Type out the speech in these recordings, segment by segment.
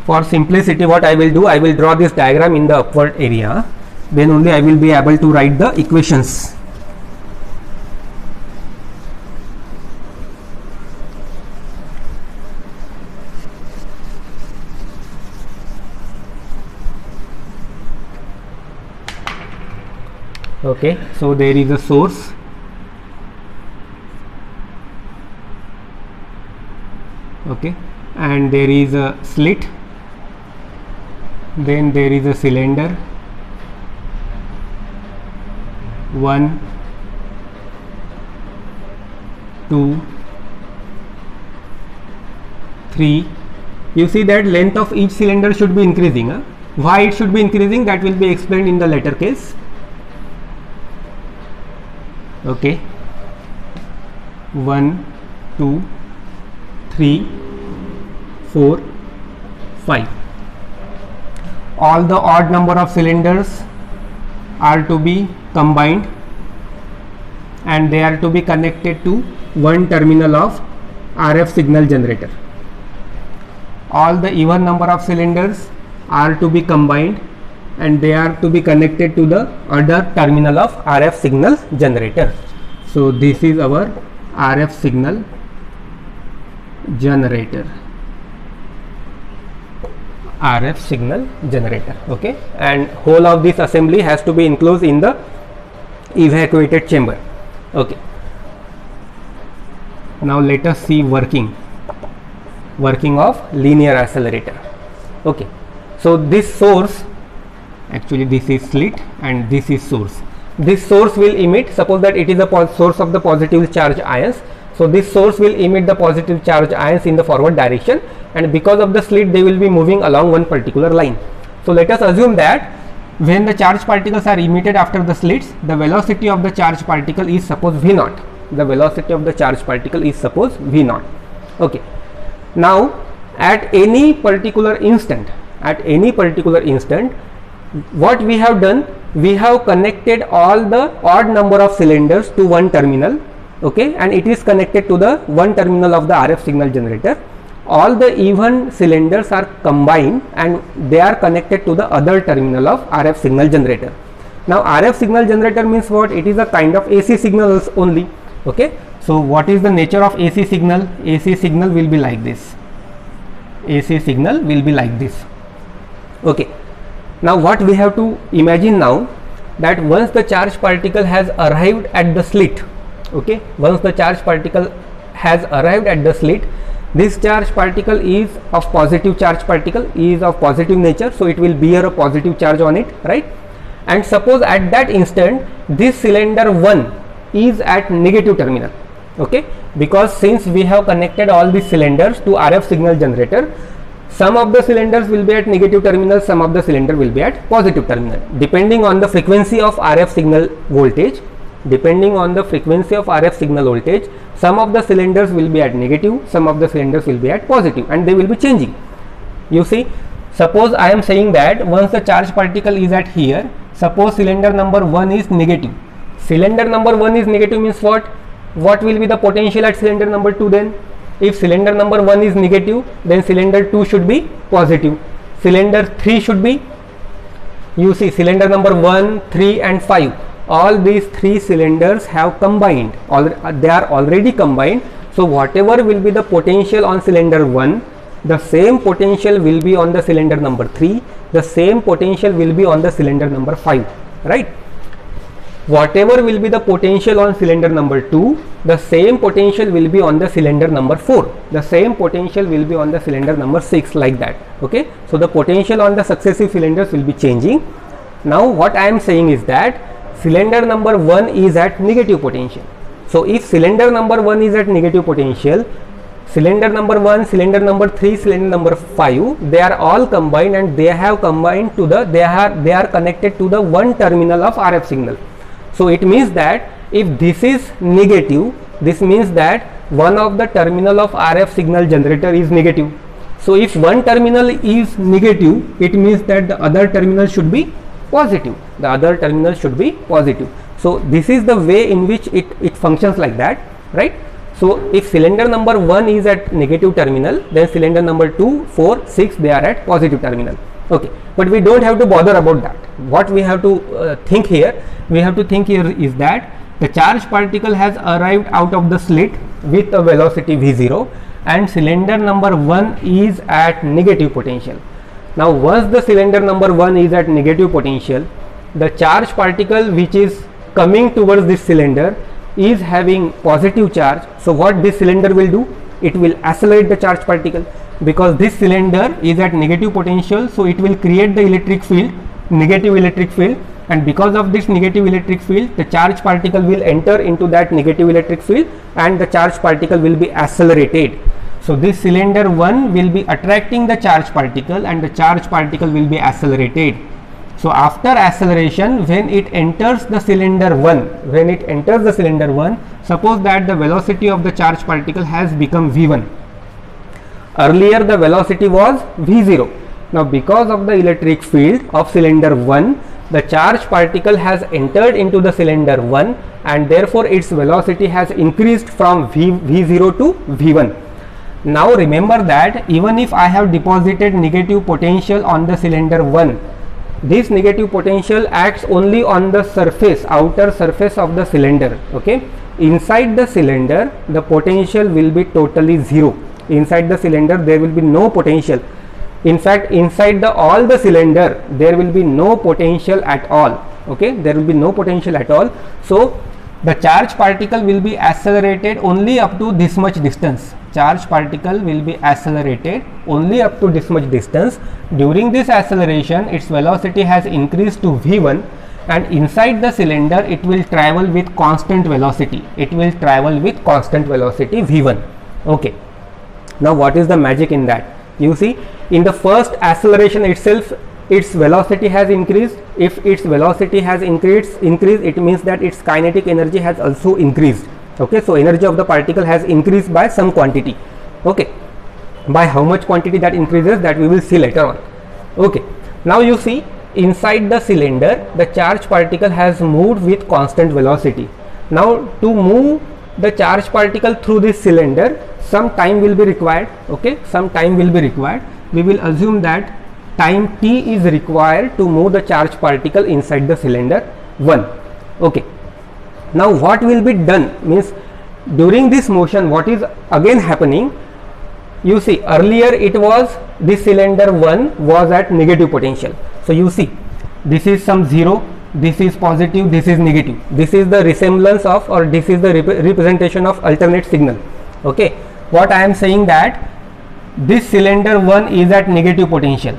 For simplicity, what I will do, I will draw this diagram in the upward area, then only I will be able to write the equations. Okay, so there is a source, okay, and there is a slit, then there is a cylinder, 1, 2, 3. You see that length of each cylinder should be increasing. Why it should be increasing, that will be explained in the later case. Okay, 1, 2, 3, 4, 5. All the odd number of cylinders are to be combined and they are to be connected to one terminal of RF signal generator. All the even number of cylinders are to be combined and they are to be connected to the other terminal of RF signal generator. So this is our RF signal generator. RF signal generator, okay, and whole of this assembly has to be enclosed in the evacuated chamber. Okay, now let us see working of linear accelerator. Okay, so this source, actually this is slit and this is source. This source will emit, suppose that it is a source of the positive charge ions. So this source will emit the positive charge ions in the forward direction, and because of the slit they will be moving along one particular line. So let us assume that when the charge particles are emitted after the slits, the velocity of the charge particle is suppose v0. The velocity of the charge particle is suppose v0. Okay. Now at any particular instant, what we have done, we have connected all the odd number of cylinders to one terminal, okay, and it is connected to the one terminal of the RF signal generator. All the even cylinders are combined and they are connected to the other terminal of RF signal generator. Now RF signal generator means what? It is a kind of AC signals only. Okay, so what is the nature of AC signal? AC signal will be like this. AC signal will be like this. Okay, now what we have to imagine now, that once the charge particle has arrived at the slit, okay, once the charge particle has arrived at the slit, this charge particle is of positive charge particle, is of positive nature, so it will bear a positive charge on it, right? And suppose at that instant this cylinder 1 is at negative terminal, okay, because since we have connected all these cylinders to RF signal generator, some of the cylinders will be at negative terminal, some of the cylinder will be at positive terminal, depending on the frequency of RF signal voltage. Depending on the frequency of RF signal voltage, some of the cylinders will be at negative, some of the cylinders will be at positive, and they will be changing. You see, suppose I am saying that once the charge particle is at here, suppose cylinder number 1 is negative. Cylinder number 1 is negative means what? What will be the potential at cylinder number 2 then? If cylinder number 1 is negative, then cylinder 2 should be positive. Cylinder 3 should be, you see, cylinder number 1, 3 and 5. All these three cylinders have combined, they are already combined. So whatever will be the potential on cylinder 1, the same potential will be on the cylinder number 3, the same potential will be on the cylinder number 5, right? Whatever will be the potential on cylinder number 2, the same potential will be on the cylinder number 4, the same potential will be on the cylinder number 6, like that. Okay, so the potential on the successive cylinders will be changing. Now what I am saying is that cylinder number 1 is at negative potential. So if cylinder number 1 is at negative potential, cylinder number 1, cylinder number 3, cylinder number 5, they are all combined and they have combined to the, they are connected to the one terminal of RF signal. So it means that if this is negative, this means that one of the terminal of RF signal generator is negative. So if one terminal is negative, it means that the other terminal should be positive. The other terminal should be positive. So this is the way in which it functions like that, right? So if cylinder number 1 is at negative terminal, then cylinder number 2, 4, 6 they are at positive terminal. Okay, but we don't have to bother about that. What we have to think here, is that the charged particle has arrived out of the slit with a velocity v0 and cylinder number 1 is at negative potential. Now once the cylinder number 1 is at negative potential, the charged particle which is coming towards this cylinder is having positive charge. So what this cylinder will do? It will accelerate the charged particle, because this cylinder is at negative potential, so it will create the electric field, negative electric field, and because of this negative electric field, the charged particle will enter into that negative electric field and the charged particle will be accelerated. So this cylinder 1 will be attracting the charged particle and the charged particle will be accelerated. So after acceleration, when it enters the cylinder 1, suppose that the velocity of the charged particle has become v1. Earlier the velocity was v0. Now because of the electric field of cylinder 1, the charged particle has entered into the cylinder 1 and therefore its velocity has increased from v0 to v1. Now remember that even if I have deposited negative potential on the cylinder 1, this negative potential acts only on the surface, outer surface of the cylinder. Okay, inside the cylinder the potential will be totally zero. Inside the cylinder there will be no potential. In fact, inside all the cylinder there will be no potential at all. Okay, there will be no potential at all. So the charged particle will be accelerated only up to this much distance. Charged particle will be accelerated only up to this much distance. During this acceleration, its velocity has increased to v1, and inside the cylinder it will travel with constant velocity. v1. Okay. Now what is the magic in that? You see, in the first acceleration itself, its velocity has increased. If its velocity has increased, it means that its kinetic energy has also increased. Okay, so energy of the particle has increased by some quantity. Okay, by how much quantity that increases, that we will see later on. Okay, now you see, inside the cylinder the charged particle has moved with constant velocity. Now to move the charged particle through this cylinder, some time will be required. Okay, some time will be required. We will assume that time t is required to move the charged particle inside the cylinder 1. Okay, now what will be done means, during this motion what is again happening, you see, earlier it was this cylinder 1 was at negative potential. So you see, this is some 0, this is positive, this is negative. This is the resemblance of, or this is the representation of alternate signal. Okay, what I am saying that this cylinder 1 is at negative potential.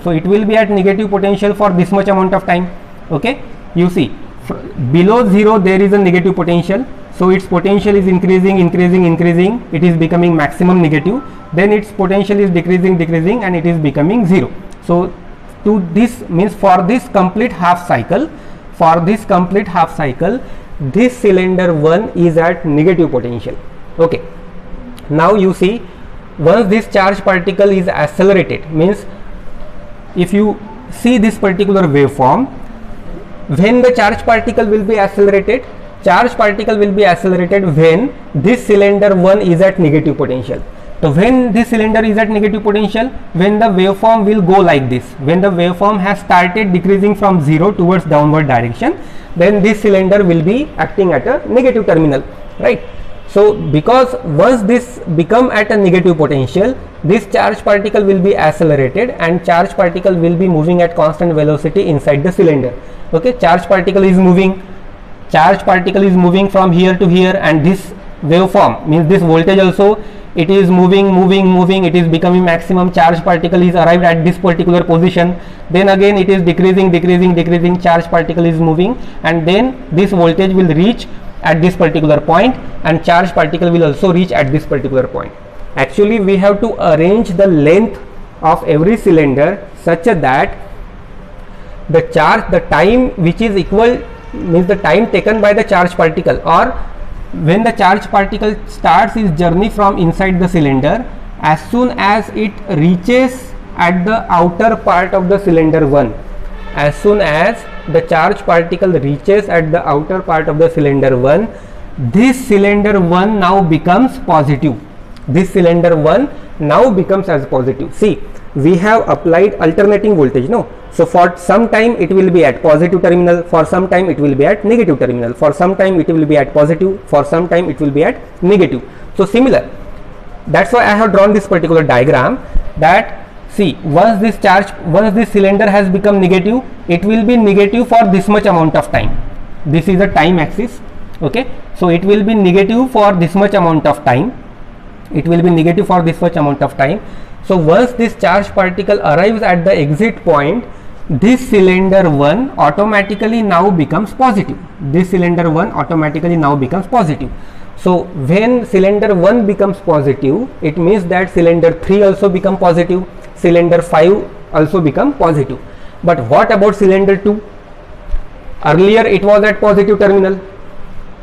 So it will be at negative potential for this much amount of time. Okay, you see, below 0 there is a negative potential, so its potential is increasing, it is becoming maximum negative, then its potential is decreasing and it is becoming 0. So to this means, for this complete half cycle, this cylinder 1 is at negative potential. Okay, now you see, once this charged particle is accelerated, means if you see this particular waveform, when the charged particle will be accelerated when this cylinder 1 is at negative potential. So when this cylinder is at negative potential, when the waveform will go like this, when the waveform has started decreasing from 0 towards downward direction, then this cylinder will be acting at a negative terminal, right? So because once this become at a negative potential, this charged particle will be accelerated and charged particle will be moving at constant velocity inside the cylinder. Okay, charged particle is moving from here to here, and this waveform means this voltage also, it is moving, it is becoming maximum. Charged particle is arrived at this particular position, then again it is decreasing, charged particle is moving, and then this voltage will reach at this particular point and charged particle will also reach at this particular point. Actually we have to arrange the length of every cylinder such that the time which is equal, means the time taken by the charged particle, or when the charged particle starts its journey from inside the cylinder, as soon as it reaches at the outer part of the cylinder 1, as soon as the charged particle reaches at the outer part of the cylinder 1, this cylinder 1 now becomes positive. This cylinder 1 now becomes as positive. See, we have applied alternating voltage, no? So for some time it will be at positive terminal, for some time it will be at negative terminal, for some time it will be at positive, for some time it will be at negative. So similar, that's why I have drawn this particular diagram, that see, once this cylinder has become negative, it will be negative for this much amount of time. This is a time axis, okay? So it will be negative for this much amount of time. It will be negative for this much amount of time. So once this charge particle arrives at the exit point, this cylinder 1 automatically now becomes positive. This cylinder 1 automatically now becomes positive. So when cylinder 1 becomes positive, it means that cylinder 3 also become positive, cylinder 5 also become positive. But what about cylinder 2? Earlier it was at positive terminal.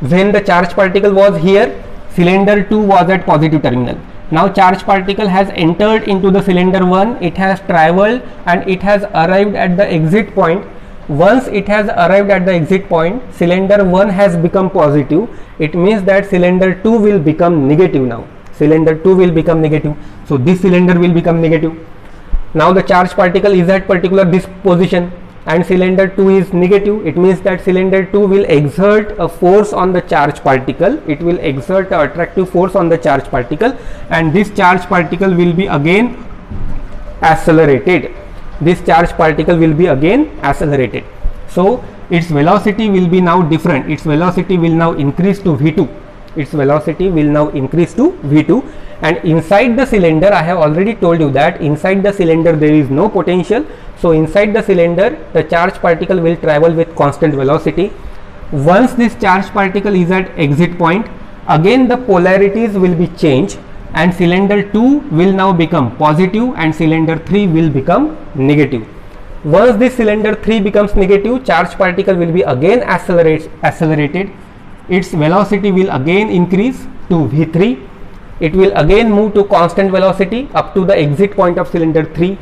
When the charge particle was here, cylinder 2 was at positive terminal. Now charge particle has entered into the cylinder 1, it has traveled and it has arrived at the exit point. Once it has arrived at the exit point, cylinder 1 has become positive. It means that cylinder 2 will become negative now. Cylinder 2 will become negative. So this cylinder will become negative. Now the charge particle is at particular this position and cylinder 2 is negative. It means that cylinder 2 will exert a force on the charge particle. It will exert an attractive force on the charge particle, and this charge particle will be again accelerated. This charge particle will be again accelerated. So its velocity will be now different. Its velocity will now increase to v2. Its velocity will now increase to v2, and inside the cylinder, I have already told you that inside the cylinder there is no potential. So inside the cylinder, the charge particle will travel with constant velocity. Once this charge particle is at exit point, again the polarities will be changed, and cylinder 2 will now become positive and cylinder 3 will become negative. Once this cylinder 3 becomes negative, charge particle will be again accelerated. Its velocity will again increase to v3. It will again move to constant velocity up to the exit point of cylinder 3.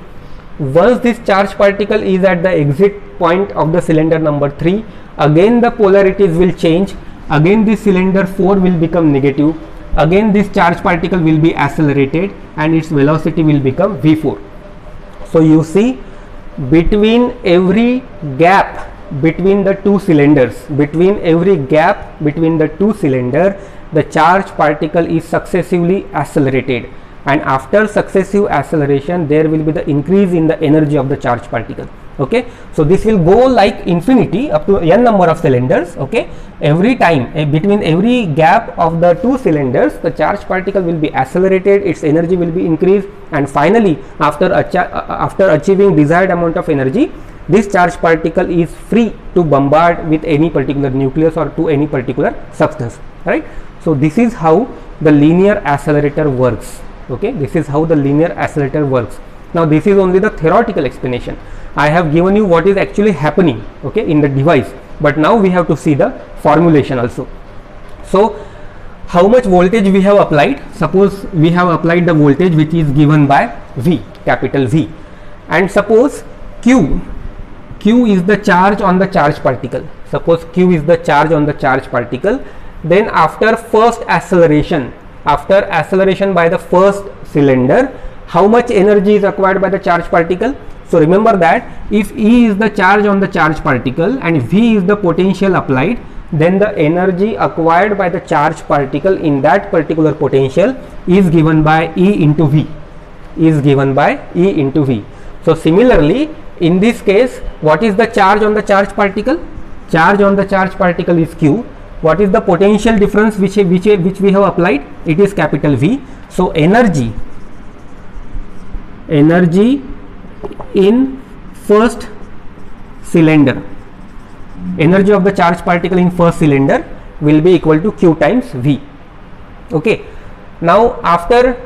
Once this charge particle is at the exit point of the cylinder number 3, again the polarities will change. Again this cylinder 4 will become negative. Again this charge particle will be accelerated and its velocity will become v4. So you see, between every gap between the two cylinders, the charge particle is successively accelerated, and after successive acceleration there will be the increase in the energy of the charge particle. Okay, so this will go like infinity up to n number of cylinders. Okay, every time between every gap of the two cylinders, the charge particle will be accelerated, its energy will be increased, and finally after achieving desired amount of energy, this charge particle is free to bombard with any particular nucleus or to any particular substance, right? So this is how the linear accelerator works. Okay, this is how the linear accelerator works. Now this is only the theoretical explanation. I have given you what is actually happening, okay, in the device, but now we have to see the formulation also. So how much voltage we have applied? Suppose we have applied the voltage which is given by V, capital V, and suppose Q is the charge on the charge particle. Suppose Q is the charge on the charge particle. Then after first acceleration, by the first cylinder, how much energy is acquired by the charge particle? So remember that if E is the charge on the charge particle and V is the potential applied, then the energy acquired by the charge particle in that particular potential is given by E into V. So similarly, in this case, what is the charge on the charge particle? Charge on the charge particle is Q. What is the potential difference which we have applied? It is capital V. So energy in first cylinder, energy of the charge particle in first cylinder will be equal to Q times V. Okay, now after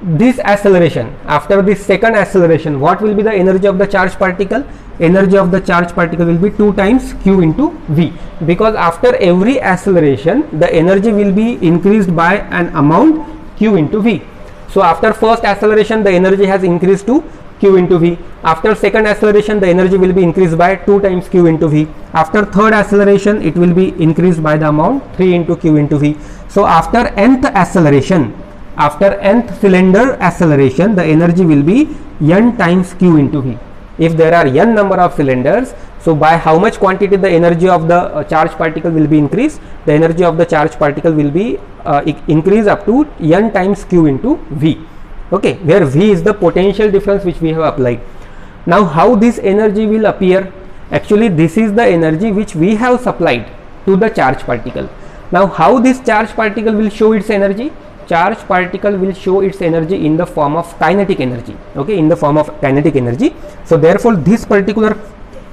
this acceleration, after this second acceleration, what will be the energy of the charge particle? Energy of the charge particle will be 2 times Q into V, because after every acceleration the energy will be increased by an amount Q into V. So after first acceleration the energy has increased to q into v. After second acceleration, the energy will be increased by 2 times q into v. After third acceleration, it will be increased by the amount 3 into q into v. So after nth acceleration, after nth cylinder acceleration, the energy will be n times q into v. If there are n number of cylinders, so by how much quantity the energy of the charged particle will be increased? The energy of the charged particle will be increased up to n times q into v. Okay, where v is the potential difference which we have applied. Now how this energy will appear? Actually this is the energy which we have supplied to the charged particle. Now how this charged particle will show its energy? Charged particle will show its energy in the form of kinetic energy. Okay, in the form of kinetic energy. So therefore this particular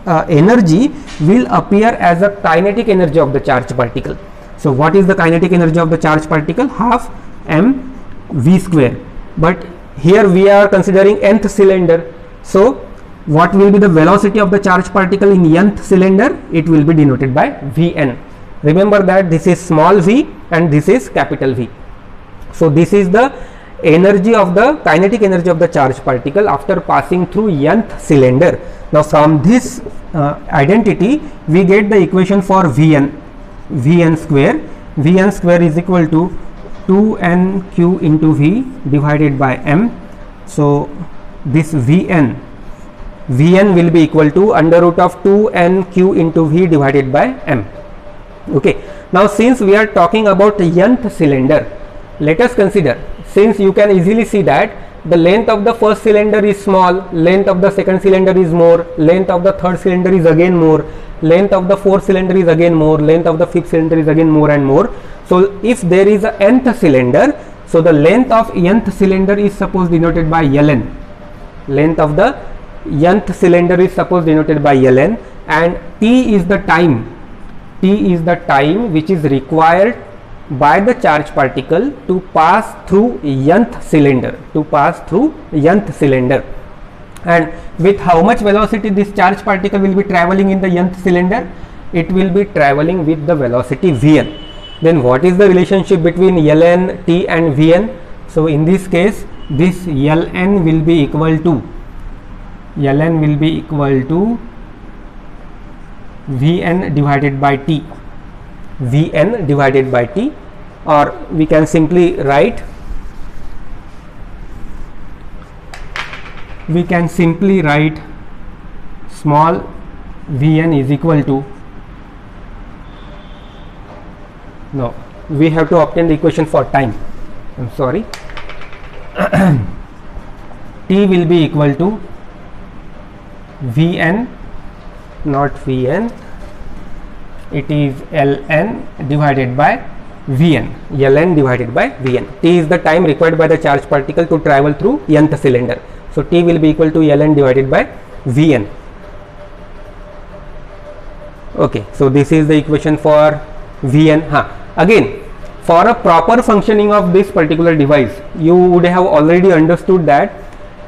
energy will appear as a kinetic energy of the charged particle. So what is the kinetic energy of the charged particle? Half m v square. But here we are considering nth cylinder. So what will be the velocity of the charged particle in nth cylinder? It will be denoted by Vn. Remember that this is small v and this is capital V. So this is the energy of the kinetic energy of the charged particle after passing through nth cylinder. Now from this identity we get the equation for Vn. Vn square is equal to 2nq into V divided by m. So this Vn will be equal to under root of 2nq into V divided by m. Okay, now since we are talking about nth cylinder, let us consider, since you can easily see that the length of the first cylinder is small, length of the second cylinder is more, length of the third cylinder is again more, length of the fourth cylinder is again more, length of the fifth cylinder is again more and more. So if there is a nth cylinder, so the length of nth cylinder is suppose denoted by Ln. Length of the nth cylinder is suppose denoted by Ln, and t is the time. T is the time which is required by the charged particle to pass through nth cylinder, and with how much velocity this charged particle will be traveling in the nth cylinder? It will be traveling with the velocity Vn. Then what is the relationship between Ln, t and Vn? So in this case this Ln will be equal to Vn divided by t. Vn divided by t, or we can simply write small Vn is equal to, no, we have to obtain the equation for time, I'm sorry. T will be equal to Vn, not Vn, it is Ln divided by Vn. Ln divided by Vn. T is the time required by the charged particle to travel through nth cylinder. So T will be equal to Ln divided by Vn. Okay, so this is the equation for Vn. Again, for a proper functioning of this particular device, you would have already understood that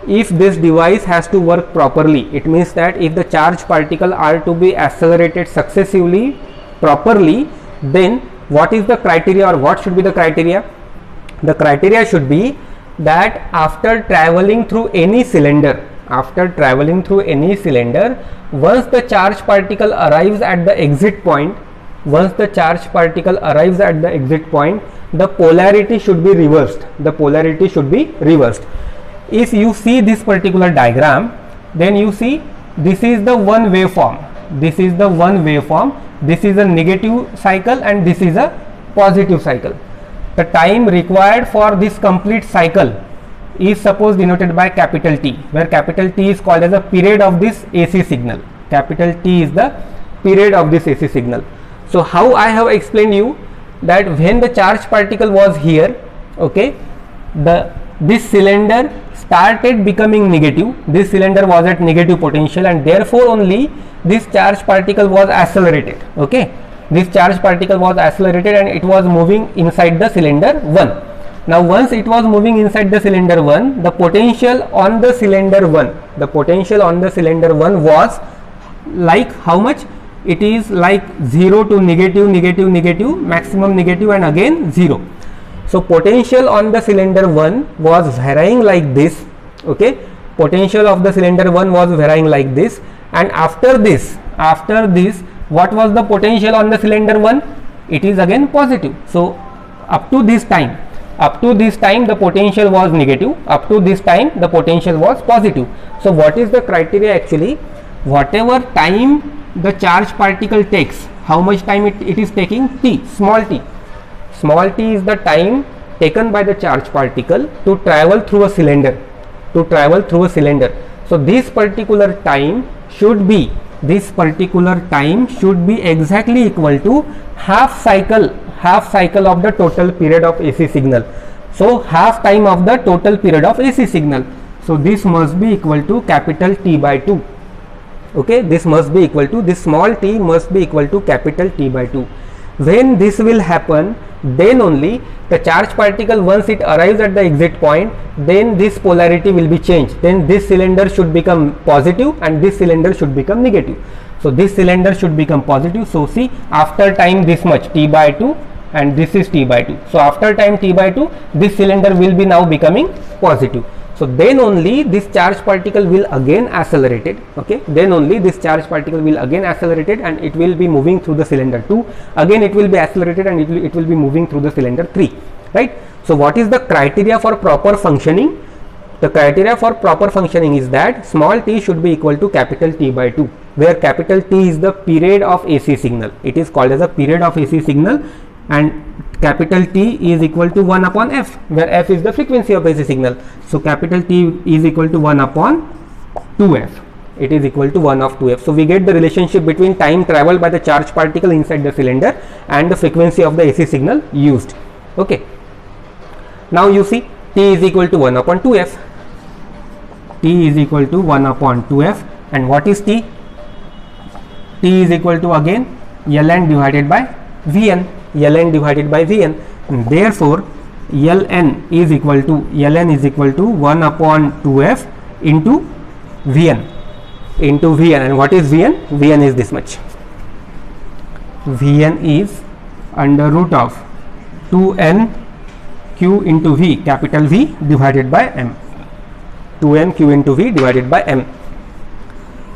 if this device has to work properly, it means that if the charged particle are to be accelerated successively properly, then what is the criteria, or what should be the criteria? The criteria should be that after traveling through any cylinder, once the charged particle arrives at the exit point, the polarity should be reversed. If you see this particular diagram, then you see this is the one waveform. This is a negative cycle and this is a positive cycle. The time required for this complete cycle is suppose denoted by capital T, where capital T is called as a period of this AC signal. Capital T is the period of this AC signal. So how I have explained you that when the charged particle was here, okay, this cylinder started becoming negative. This cylinder was at negative potential, and therefore only this charged particle was accelerated. Okay, this charged particle was accelerated and it was moving inside the cylinder 1. Now once it was moving inside the cylinder 1, the potential on the cylinder 1 was like how much? It is like 0 to negative, maximum negative, and again 0. So potential on the cylinder 1 was varying like this. Okay, potential of the cylinder 1 was varying like this, and after this what was the potential on the cylinder 1? It is again positive. So up to this time the potential was negative, up to this time the potential was positive. So what is the criteria? Actually, whatever time the charge particle takes, how much time it is taking? T, small t. Small t is the time taken by the charge particle to travel through a cylinder, So this particular time should be exactly equal to half cycle of the total period of AC signal. So half time of the total period of AC signal. So this must be equal to capital T by 2. Okay, this must be equal to, this small t must be equal to capital T by 2. When this will happen, then only the charge particle, once it arrives at the exit point, then this polarity will be changed. Then this cylinder should become positive and this cylinder should become negative. So this cylinder should become positive. So see, after time this much, T by 2, and this is T by 2. So after time T by 2, this cylinder will be now becoming positive. So then only this charge particle will again accelerate it. Okay, then only this charge particle will again accelerate it, and it will be moving through the cylinder 2. Again it will be accelerated and it will be moving through the cylinder 3. Right. So what is the criteria for proper functioning? The criteria for proper functioning is that small t should be equal to capital T by 2, where capital T is the period of AC signal. It is called as a period of AC signal, and capital T is equal to 1 upon f, where f is the frequency of AC signal. So capital T is equal to 1 upon 2f. It is equal to 1 of 2f. So we get the relationship between time traveled by the charge particle inside the cylinder and the frequency of the AC signal used. Okay. Now you see, T is equal to 1 upon 2f. T is equal to 1 upon 2f. And what is T? T is equal to again Ln divided by Vn. Ln divided by Vn. And therefore Ln is equal to 1 upon 2f into Vn. And what is Vn? Vn is this much. Vn is under root of 2n q into V, capital V divided by m. 2n q into V divided by m.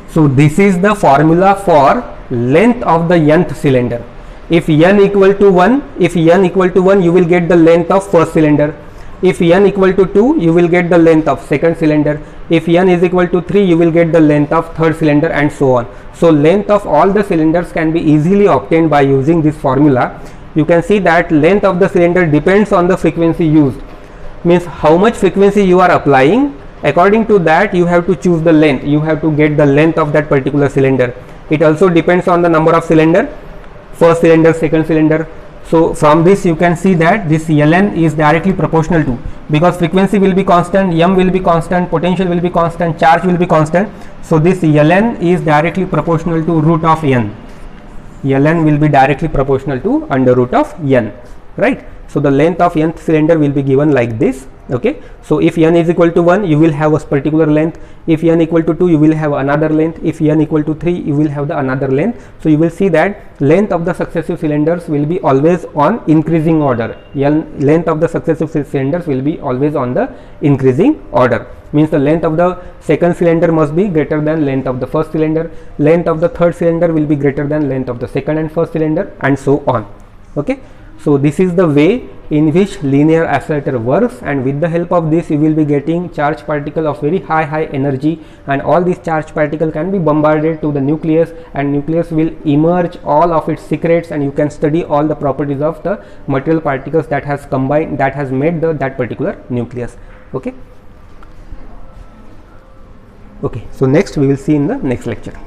So this is the formula for length of the nth cylinder. If n equal to 1, you will get the length of first cylinder. If n equal to 2, you will get the length of second cylinder. If n is equal to 3, you will get the length of third cylinder, and so on. So length of all the cylinders can be easily obtained by using this formula. You can see that length of the cylinder depends on the frequency used. Means how much frequency you are applying, according to that you have to choose the length. You have to get the length of that particular cylinder. It also depends on the number of cylinder, first cylinder, second cylinder. So from this you can see that this Ln is directly proportional to, because frequency will be constant, m will be constant, potential will be constant, charge will be constant. So this Ln is directly proportional to root of n. Ln will be directly proportional to under root of n, right? So the length of nth cylinder will be given like this. Okay, so if n is equal to 1, you will have a particular length. If n equal to 2, you will have another length. If n equal to 3, you will have the another length. So you will see that length of the successive cylinders will be always on increasing order. Length of the successive cylinders will be always on the increasing order. Means the length of the second cylinder must be greater than length of the first cylinder. Length of the third cylinder will be greater than length of the second and first cylinder, and so on. Okay. So this is the way in which linear accelerator works, and with the help of this you will be getting charge particle of very high energy, and all these charge particle can be bombarded to the nucleus, and nucleus will emerge all of its secrets, and you can study all the properties of the material particles that has combined, that has made that particular nucleus. Okay. So next we will see in the next lecture.